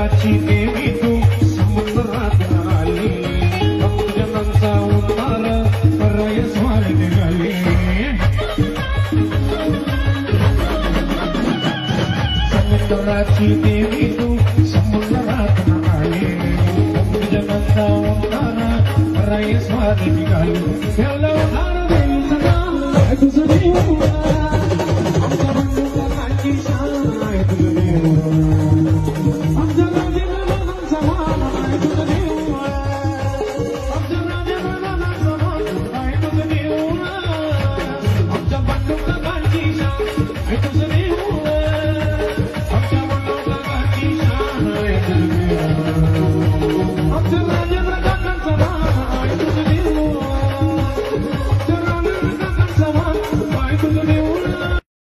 समुद्राची देवी तू समुद्रात आली भक्तजनांचा उद्धार कराय स्वार निघाली समुद्राची देवी तू समुद्रात आली भक्तजनांचा उद्धार कराय स्वार निघाली